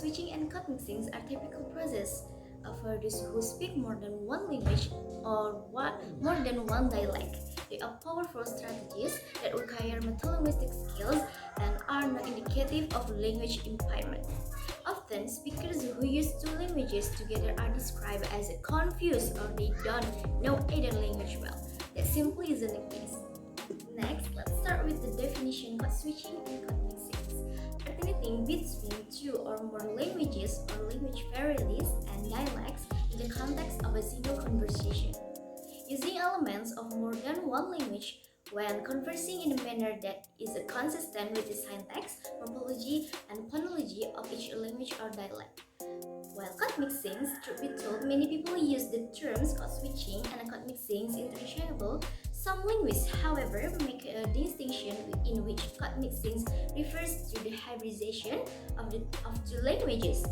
switching and code mixings are typical process for those who speak more than one language or more than one dialect. They are powerful strategies that require metalinguistic skills and are not indicative of language impairment. Often, speakers who use two languages together are described as confused or they don't know either language well. That simply isn't the case. Next, let's start with the definition code switching and code mixings. Alternating between two or more languages or language varieties and dialects in the context of a single conversation. Using elements of more than one language when conversing in a manner that is consistent with the syntax, morphology, and phonology of each language or dialect. While code mixings, truth be told, many people use the terms code switching and code mixings interchangeable. Some linguists, however, make a distinction in which code mixings refers to the hybridization of two languages,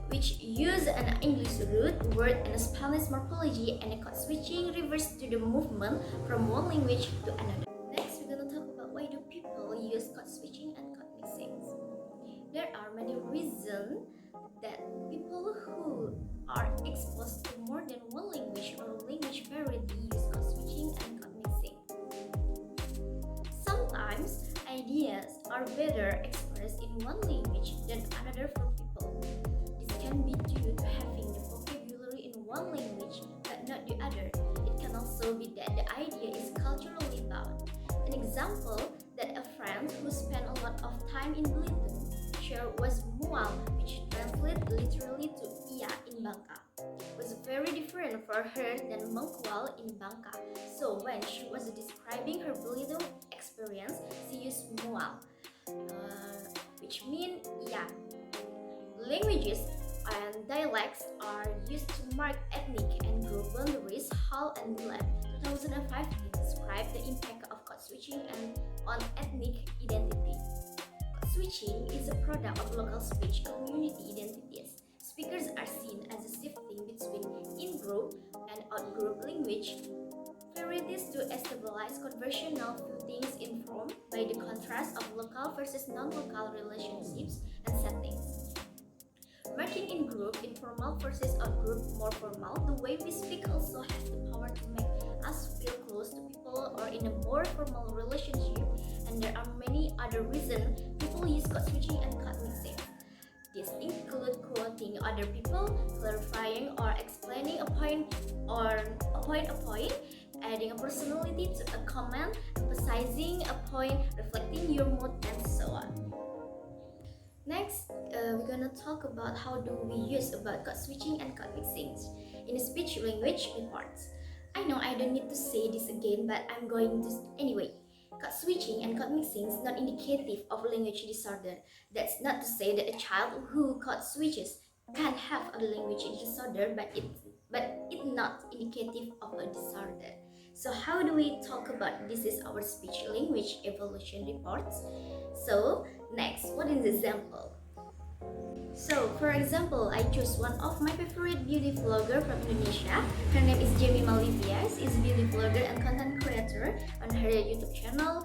which use an English root word and a Spanish morphology, and code switching refers to the movement from one language to another. Next, we're going to talk about why do people use code switching and code mixings. There are many reasons that people who are exposed to more than one language or language variety use code switching and code mixing. Sometimes ideas are better expressed in one language than another for people. This can be due to having the vocabulary in one language but not the other. It can also be that the idea is culturally bound. An example that a friend who spent a lot of time in Belitung shared was mual, which translates literally to iya in Bangka. Was very different for her than mengkual in Bangka. So when she was describing her Belitung experience, she used mual, which means iya. Languages and dialects are used to mark ethnic and group boundaries. Hall and Lab 2005 described the impact of code switching on ethnic identity. Code switching is a product of local speech community identities. Speakers are seen as a shifting between in-group and out-group language varieties to stabilize conversational footings informed by the contrast of local versus non-local relationships and settings. Marking in group informal versus out group more formal, the way we speak also has the power to make us feel close to people or in a more formal relationship, and there are many other reasons people use code switching and code mixing. These include quoting other people, clarifying or explaining a point, adding a personality to a comment, emphasizing a point, reflecting your mood, and so on. Next, we're gonna talk about how do we use about code switching and code mixing in speech language reports. I know I don't need to say this again, but I'm going to anyway. Code switching and code mixing is not indicative of language disorder. That's not to say that a child who code switches can have a language disorder, but it's not indicative of a disorder. So how do we talk about this is our speech language evolution reports? So next, what is the example? So for example, I choose one of my favorite beauty vlogger from Indonesia. Her name is Jemima Livias, is beauty vlogger and content creator on her YouTube channel,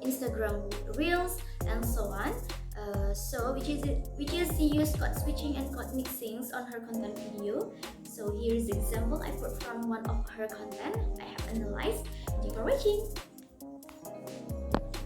Instagram Reels, and so on. Which is she use code switching and code mixings on her content video. So here is the example I put from one of her content I have analyzed. Thank you for watching.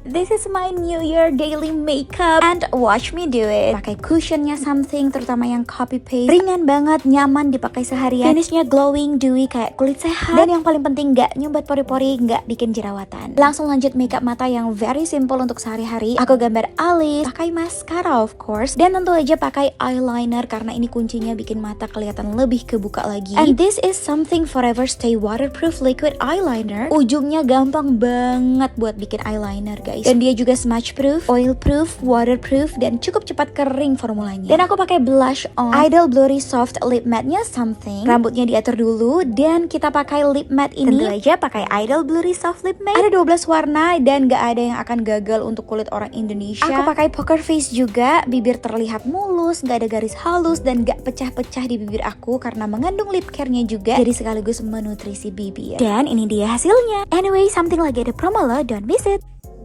This is my New Year daily makeup and watch me do it. Pakai cushionnya something, terutama yang copy paste, ringan banget, nyaman dipakai seharian. Finishnya glowing, dewy kayak kulit sehat. Dan yang paling penting gak nyumbat pori-pori, gak bikin jerawatan. Langsung lanjut makeup mata yang very simple untuk sehari-hari. Aku gambar alis, pakai mascara of course, dan tentu aja pakai eyeliner karena ini kuncinya bikin mata kelihatan lebih kebuka lagi. And this is something forever stay waterproof liquid eyeliner. Ujungnya gampang banget buat bikin eyeliner guys. Dan dia juga smudge proof, oil proof, waterproof, dan cukup cepat kering formulanya. Dan aku pakai blush on Idol Blurry Soft Lip Matte-nya something. Rambutnya diatur dulu dan kita pakai lip matte ini. Tentu aja pakai Idol Blurry Soft Lip Matte. Ada 12 warna dan gak ada yang akan gagal untuk kulit orang Indonesia. Aku pakai poker face juga, bibir terlihat mulus, gak ada garis halus dan gak pecah-pecah di bibir aku karena mengandung lip care-nya juga. Jadi sekaligus menutrisi bibir. Dan ini dia hasilnya. Anyway, something lagi ada promo lo, don't miss it.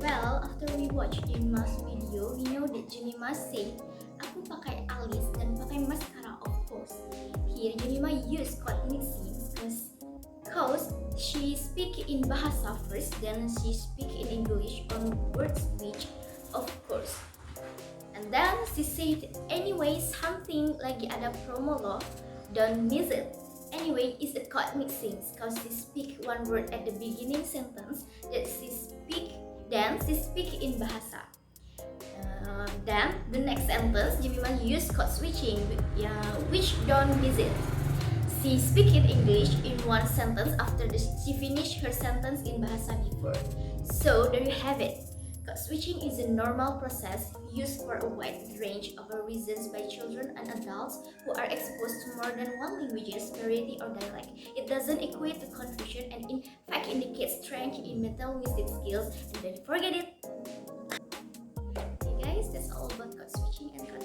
Well, after we watch Jemima's video, we know that Jemima said, aku pakai here, Jemima used code mixing because she speak in Bahasa first, then she speak in English on word speech, of course. And then she said, anyway, something lagi ada promo loh, don't miss it. Anyway, it's a code mixing because she speak one word at the beginning sentence that she speak in Bahasa. Then the next sentence, Jemima use code switching, which don't miss it. She speak in English in one sentence after she finished her sentence in Bahasa before. So there you have it. Code switching is a normal process used for a wide range of reasons by children and adults who are exposed to more than one language's variety or dialect. It doesn't equate to confusion and in fact indicates strength in metalinguistic skills. And don't forget it. Okay guys, that's all about code switching and code